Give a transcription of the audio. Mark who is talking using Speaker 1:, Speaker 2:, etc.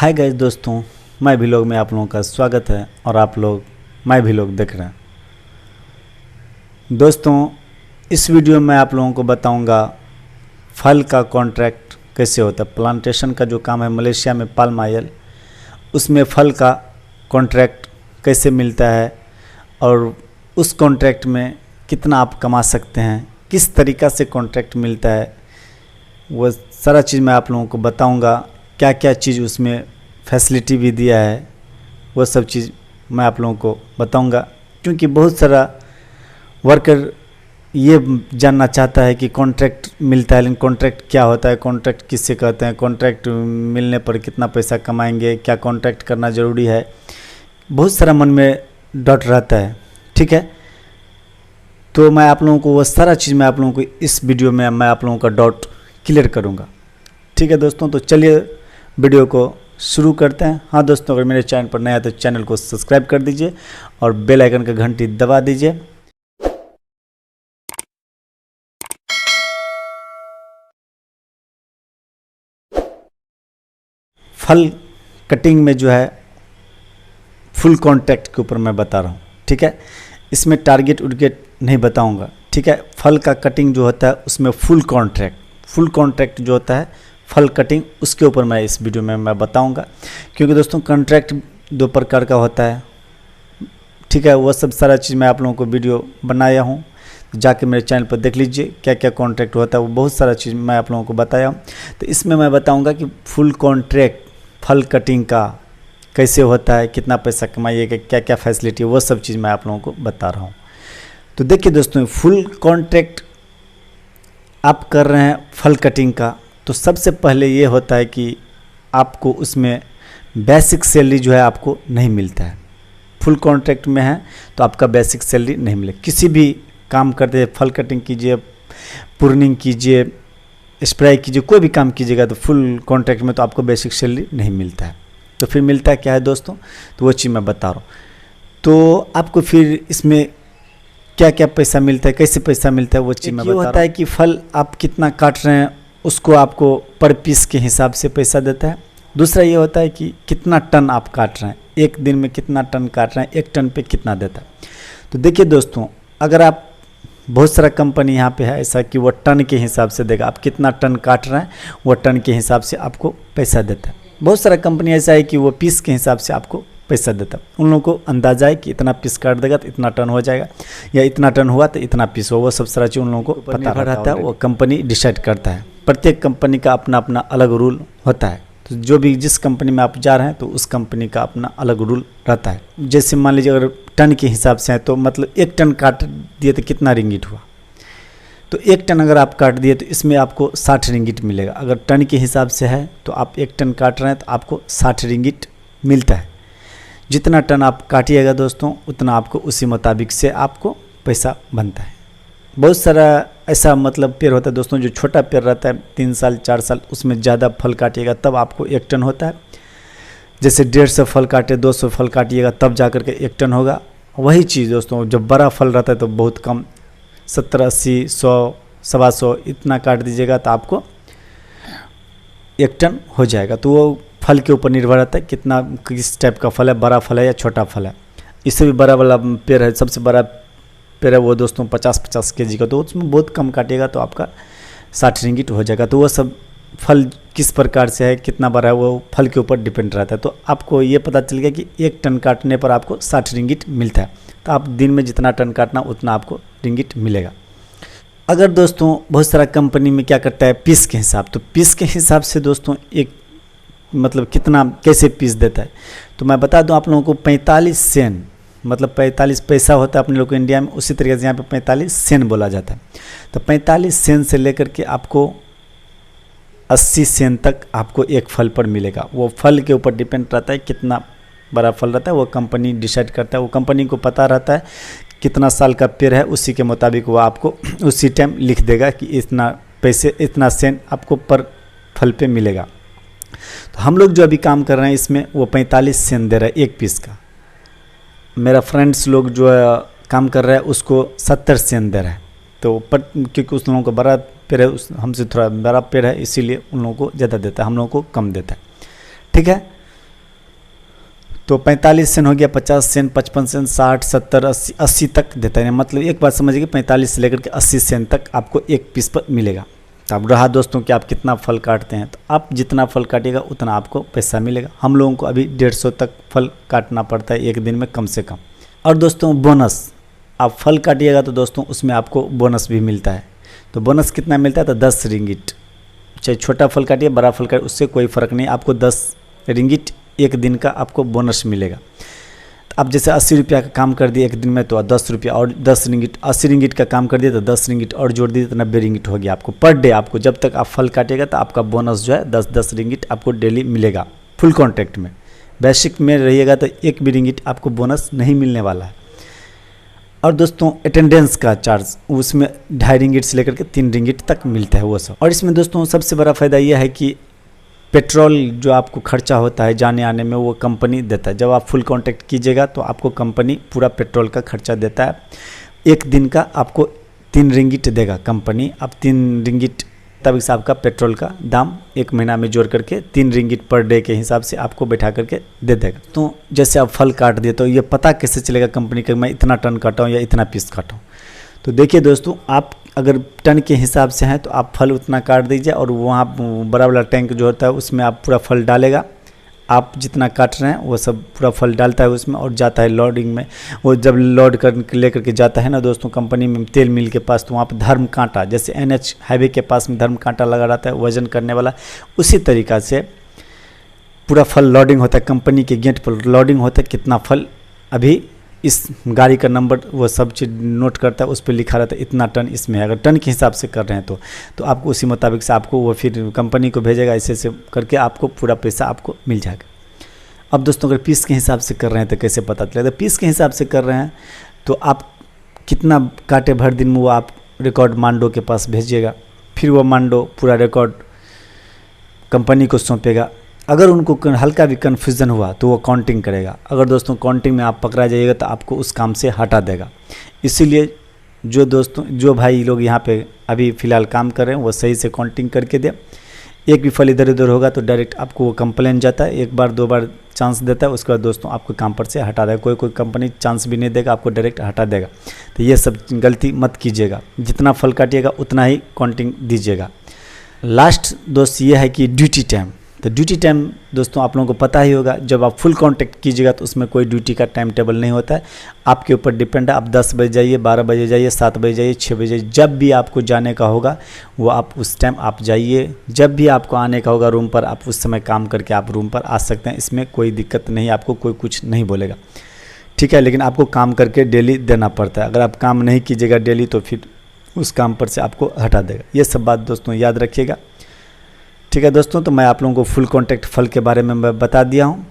Speaker 1: Hi guys दोस्तों, मैं भी लोग में आप लोगों का स्वागत है और आप लोग मैं भी लोग देख रहे हैं। दोस्तों, इस वीडियो में आप लोगों को बताऊंगा फल का कॉन्ट्रैक्ट कैसे होता है। प्लांटेशन का जो काम है मलेशिया में पाल्म ऑयल, उसमें फल का कॉन्ट्रैक्ट कैसे मिलता है और उस कॉन्ट्रैक्ट में कितना आप कमा सकते हैं, किस तरीक़ा से कॉन्ट्रैक्ट मिलता है, वो सारा चीज़ मैं आप लोगों को बताऊंगा। क्या क्या चीज़ उसमें फैसिलिटी भी दिया है वो सब चीज़ मैं आप लोगों को बताऊंगा, क्योंकि बहुत सारा वर्कर ये जानना चाहता है कि कॉन्ट्रैक्ट मिलता है, लेकिन कॉन्ट्रैक्ट क्या होता है, कॉन्ट्रैक्ट किससे कहते हैं, कॉन्ट्रैक्ट मिलने पर कितना पैसा कमाएंगे, क्या कॉन्ट्रैक्ट करना ज़रूरी है। बहुत सारा मन में डाउट रहता है। ठीक है, तो मैं आप लोगों को वो सारा चीज़ मैं आप लोगों को इस वीडियो में मैं आप लोगों का डाउट क्लियर करूँगा। ठीक है दोस्तों, तो चलिए वीडियो को शुरू करते हैं। हाँ दोस्तों, अगर मेरे चैनल पर नया है तो चैनल को सब्सक्राइब कर दीजिए और बेल आइकन का घंटी दबा दीजिए। फल कटिंग में जो है फुल कॉन्ट्रैक्ट के ऊपर मैं बता रहा हूँ। ठीक है, इसमें टारगेट उर्गेट नहीं बताऊँगा। ठीक है, फल का कटिंग जो होता है उसमें फुल कॉन्ट्रैक्ट जो होता है फल कटिंग, उसके ऊपर मैं इस वीडियो में मैं बताऊंगा। क्योंकि दोस्तों कॉन्ट्रैक्ट दो प्रकार का होता है। ठीक है, वो सब सारा चीज़ मैं आप लोगों को वीडियो बनाया हूँ, जाके मेरे चैनल पर देख लीजिए क्या क्या कॉन्ट्रैक्ट होता है। वो बहुत सारा चीज़ मैं आप लोगों को बताया हूँ। तो इसमें मैं बताऊँगा कि फुल कॉन्ट्रैक्ट फल कटिंग का कैसे होता है, कितना पैसा कमाइएगा, क्या क्या फैसिलिटी, वो सब चीज़ मैं आप लोगों को बता रहा हूँ। तो देखिए दोस्तों, फुल कॉन्ट्रैक्ट आप कर रहे हैं फल कटिंग का, तो सबसे पहले ये होता है कि आपको उसमें बेसिक सैलरी जो है आपको नहीं मिलता है। फुल कॉन्ट्रैक्ट में है तो आपका बेसिक सैलरी नहीं मिले। किसी भी काम करते हैं, फल कटिंग कीजिए, प्रूनिंग कीजिए, स्प्रे कीजिए, कोई भी काम कीजिएगा तो फुल कॉन्ट्रैक्ट में तो आपको बेसिक सैलरी नहीं मिलता है। तो फिर मिलता है क्या है दोस्तों, तो वो चीज़ मैं बता रहा हूँ। तो आपको फिर इसमें क्या क्या पैसा मिलता है, कैसे पैसा मिलता है, वो चीज़ मैं बता रहा हूँ। होता है कि फल आप कितना काट रहे हैं उसको आपको पर पीस के हिसाब से पैसा देता है। दूसरा ये होता है कि कितना टन आप काट रहे हैं, एक दिन में कितना टन काट रहे हैं, एक टन पे कितना देता है। तो देखिए दोस्तों, अगर आप बहुत सारा कंपनी यहाँ पे है ऐसा कि वो टन के हिसाब से देगा, आप कितना टन काट रहे हैं वो टन के हिसाब से आपको पैसा देता है। बहुत सारा कंपनी ऐसा है कि वो पीस के हिसाब से आपको पैसा देता है। उन लोगों को अंदाजा है कि इतना पीस काट देगा तो इतना टन हो जाएगा, या इतना टन हुआ तो इतना पीस हो। वो सब सारा चीज़ उन लोगों को पता रहता है, वो कंपनी डिसाइड करता है। प्रत्येक कंपनी का अपना अपना अलग रूल होता है। तो जो भी जिस कंपनी में आप जा रहे हैं तो उस कंपनी का अपना अलग रूल रहता है। जैसे मान लीजिए अगर टन के हिसाब से है तो मतलब एक टन काट दिए तो कितना रिंगिट हुआ, तो एक टन अगर आप काट दिए तो इसमें आपको 60 रिंगिट मिलेगा। अगर टन के हिसाब से है तो आप एक टन काट रहे हैं तो आपको 60 रिंगिट मिलता है। जितना टन आप काटिएगा दोस्तों उतना आपको उसी मुताबिक से आपको पैसा बनता है। बहुत सारा ऐसा मतलब पेड़ होता है दोस्तों, जो छोटा पेड़ रहता है 3 साल 4 साल, उसमें ज़्यादा फल काटिएगा तब आपको 1 टन होता है। जैसे 150 फल काटे 200 फल काटिएगा तब जा कर के 1 टन होगा। वही चीज़ दोस्तों, जब बड़ा फल रहता है तो बहुत कम 70 80 100 125 इतना काट दीजिएगा तो आपको 1 टन हो जाएगा। तो वो फल के ऊपर निर्भर रहता है कितना किस टाइप का फल है, बड़ा फल है या छोटा फल है। इससे भी बड़ा वाला पेड़ है, सबसे बड़ा पेड़ है वो दोस्तों 50-50 kg का, तो उसमें बहुत कम काटिएगा तो आपका 60 रिंगिट हो जाएगा। तो वो सब फल किस प्रकार से है, कितना बड़ा है, वो फल के ऊपर डिपेंड रहता है। तो आपको ये पता चल गया कि 1 टन काटने पर आपको 60 रिंगिट मिलता है। तो आप दिन में जितना टन काटना उतना आपको रिंगिट मिलेगा। अगर दोस्तों बहुत सारा कंपनी में क्या करता है पीस के हिसाब, तो पीस के हिसाब से दोस्तों एक मतलब कितना कैसे पीस देता है, तो मैं बता दूं आप लोगों को 45 सेन मतलब 45 पैसा होता है अपने लोग इंडिया में, उसी तरीके से यहाँ पे 45 सेन बोला जाता है। तो 45 सेन से लेकर के आपको 80 सेन तक आपको एक फल पर मिलेगा। वो फल के ऊपर डिपेंड रहता है कितना बड़ा फल रहता है, वो कंपनी डिसाइड करता है। वो कंपनी को पता रहता है कितना साल का पेड़ है, उसी के मुताबिक वो आपको उसी टाइम लिख देगा कि इतना पैसे इतना सेन आपको पर फल पे मिलेगा। तो हम लोग जो अभी काम कर रहे हैं इसमें वो 45 सेन दे रहा है एक पीस का। मेरा फ्रेंड्स लोग जो है काम कर रहा है उसको 70 सेन दे रहा है। तो पर क्योंकि उस लोगों का बड़ा पेड़ है, हमसे थोड़ा बड़ा पेड़ है, इसीलिए उन लोगों को ज़्यादा देता है, हम लोगों को कम देता है। ठीक है, तो 45 सेंट हो गया, 50 सेंट, 55 सेंट, 60, 70, 80, 80 तक देता है। मतलब एक बात समझिए, 45 से लेकर के 80 सेंट तक आपको एक पीस पर मिलेगा। तो अब रहा दोस्तों कि आप कितना फल काटते हैं, तो आप जितना फल काटिएगा उतना आपको पैसा मिलेगा। हम लोगों को अभी 150 तक फल काटना पड़ता है एक दिन में कम से कम। और दोस्तों बोनस, आप फल काटिएगा तो दोस्तों उसमें आपको बोनस भी मिलता है। तो बोनस कितना मिलता है, तो 10 रिंगिट। चाहे छोटा फल काटिए बड़ा फल काटिए, उससे कोई फ़र्क नहीं, आपको 10 रिंगिट एक दिन का आपको बोनस मिलेगा। तो आप जैसे 80 रुपया का काम कर दिए एक दिन में, तो 10 रुपया और 10 रिंगिट, 80 रिंगिट का काम कर दिए तो 10 रिंगिट और जोड़ दिए तो 90 रिंगिट हो गया आपको पर डे। आपको जब तक आप फल काटेगा तो आपका बोनस जो है 10-10 रिंगिट आपको डेली मिलेगा फुल कॉन्ट्रैक्ट में। बेसिक में रहिएगा तो एक भी रिंगिट आपको बोनस नहीं मिलने वाला है। और दोस्तों अटेंडेंस का चार्ज उसमें 2.5 रिंगिट से लेकर के 3 रिंगिट तक मिलता है वो सब। और इसमें दोस्तों सबसे बड़ा फ़ायदा यह है कि पेट्रोल जो आपको खर्चा होता है जाने आने में वो कंपनी देता है। जब आप फुल कॉन्ट्रैक्ट कीजिएगा तो आपको कंपनी पूरा पेट्रोल का खर्चा देता है। एक दिन का आपको 3 रिंगिट देगा कंपनी। आप 3 रिंगिट तब से आपका पेट्रोल का दाम एक महीना में जोड़ करके 3 रिंगिट पर डे के हिसाब से आपको बैठा करके दे देगा। तो जैसे आप फल काट दिए तो ये पता कैसे चलेगा कंपनी का मैं इतना टन काटा हूँ या इतना पीस काटा हूँ। तो देखिए दोस्तों, आप अगर टन के हिसाब से हैं तो आप फल उतना काट दीजिए और वहाँ बड़ा वाला टैंक जो होता है उसमें आप पूरा फल डालेगा। आप जितना काट रहे हैं वो सब पूरा फल डालता है उसमें और जाता है लोडिंग में। वो जब लोड कर लेकर के जाता है ना दोस्तों कंपनी में तेल मिल के पास, तो वहाँ पर धर्म कांटा, जैसे NH हाईवे के पास में धर्म कांटा लगा रहता है वजन करने वाला, उसी तरीक़ा से पूरा फल लोडिंग होता है। कंपनी के गेट पर लोडिंग होता है, कितना फल अभी इस गाड़ी का नंबर वो सब चीज़ नोट करता है, उस पर लिखा रहता है इतना टन इसमें है। अगर टन के हिसाब से कर रहे हैं तो आपको उसी मुताबिक से आपको वो फिर कंपनी को भेजेगा, ऐसे करके आपको पूरा पैसा आपको मिल जाएगा। अब दोस्तों अगर पीस के हिसाब से कर रहे हैं तो कैसे पता चलेगा? तो पीस के हिसाब से कर रहे हैं तो आप कितना काटे भर दिन में वो आप रिकॉर्ड मांडो के पास भेजिएगा, फिर वो मांडो पूरा रिकॉर्ड कंपनी को सौंपेगा। अगर उनको हल्का भी कन्फ्यूज़न हुआ तो वो काउंटिंग करेगा। अगर दोस्तों काउंटिंग में आप पकड़ा जाइएगा तो आपको उस काम से हटा देगा। इसीलिए जो भाई लोग यहाँ पे अभी फ़िलहाल काम कर रहे हैं वो सही से काउंटिंग करके दे। एक भी फल इधर उधर होगा तो डायरेक्ट आपको वो कंप्लेन जाता है, 1 बार 2 बार चांस देता है, उसके बाद दोस्तों आपको काम पर से हटा देगा। कोई कंपनी चांस भी नहीं देगा, आपको डायरेक्ट हटा देगा। तो ये सब गलती मत कीजिएगा, जितना फल काटिएगा उतना ही काउंटिंग दीजिएगा। लास्ट दोस्त ये है कि ड्यूटी टाइम। तो ड्यूटी टाइम दोस्तों आप लोगों को पता ही होगा, जब आप फुल कॉन्ट्रैक्ट कीजिएगा तो उसमें कोई ड्यूटी का टाइम टेबल नहीं होता है, आपके ऊपर डिपेंड है। आप 10 बजे जाइए, 12 बजे जाइए, 7 बजे जाइए, 6 बजे जाइए, जब भी आपको जाने का होगा वो आप उस टाइम आप जाइए। जब भी आपको आने का होगा रूम पर, आप उस समय काम करके आप रूम पर आ सकते हैं, इसमें कोई दिक्कत नहीं, आपको कोई कुछ नहीं बोलेगा, ठीक है। लेकिन आपको काम करके डेली देना पड़ता है। अगर आप काम नहीं कीजिएगा डेली तो फिर उस काम पर से आपको हटा देगा। ये सब बात दोस्तों याद रखिएगा, ठीक है दोस्तों। तो मैं आप लोगों को फुल कॉन्ट्रैक्ट फल के बारे में मैं बता दिया हूँ।